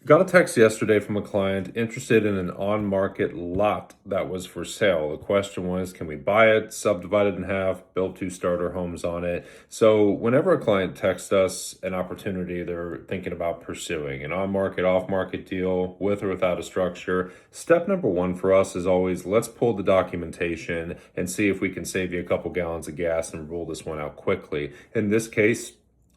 Got a text yesterday from a client interested in an on market lot that was for sale. The question was, can we buy it, subdivide it in half, build two starter homes on it? So, whenever a client texts us an opportunity they're thinking about pursuing, an on market, off market deal with or without a structure, step number one for us is always let's pull the documentation and see if we can save you a couple gallons of gas and rule this one out quickly. In this case,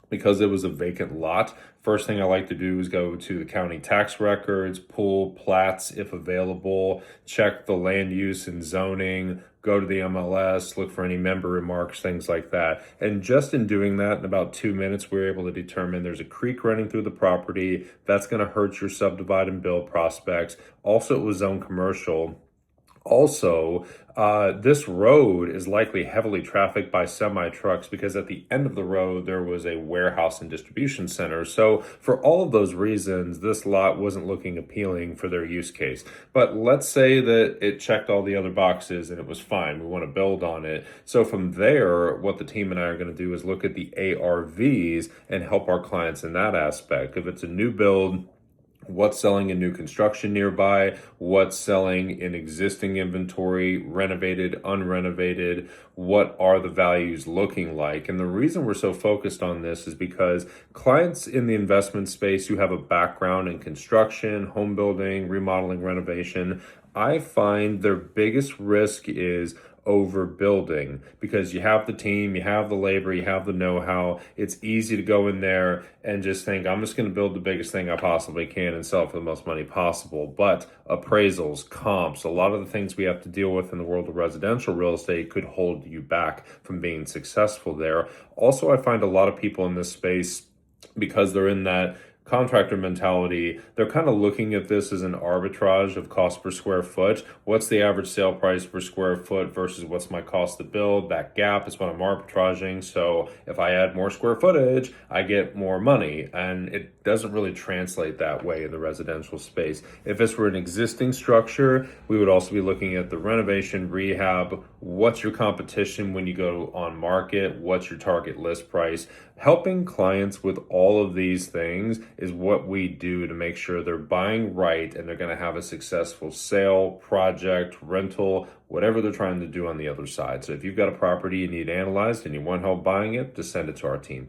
because it was a vacant lot, first thing I like to do is go to the county tax records, pull plats if available, check the land use and zoning, go to the MLS, look for any member remarks, things like that. And just in doing that, in about 2 minutes, we were able to determine there's a creek running through the property. That's going to hurt your subdivide and build prospects. Also, it was zone commercial. Also, this road is likely heavily trafficked by semi trucks because at the end of the road there was a warehouse and distribution center. So, for all of those reasons, this lot wasn't looking appealing for their use case. But let's say that it checked all the other boxes and it was fine. We want to build on it. So, from there, what the team and I are going to do is look at the ARVs and help our clients in that aspect. If it's a new build, what's selling in new construction nearby, what's selling in existing inventory, renovated, unrenovated, what are the values looking like? And the reason we're so focused on this is because clients in the investment space who have a background in construction, home building, remodeling, renovation, I find their biggest risk is overbuilding because you have the team, you have the labor, you have the know-how. It's easy to go in there and just think, I'm just going to build the biggest thing I possibly can and sell for the most money possible. But appraisals, comps, a lot of the things we have to deal with in the world of residential real estate could hold you back from being successful there. Also, I find a lot of people in this space, because they're in that contractor mentality, they're kind of looking at this as an arbitrage of cost per square foot. What's the average sale price per square foot versus what's my cost to build? That gap is what I'm arbitraging. So if I add more square footage, I get more money. And it doesn't really translate that way in the residential space. If this were an existing structure, we would also be looking at the renovation, rehab. What's your competition when you go on market? What's your target list price? Helping clients with all of these things is what we do to make sure they're buying right and they're going to have a successful sale, project, rental, whatever they're trying to do on the other side. So if you've got a property you need analyzed and you want help buying it, just send it to our team.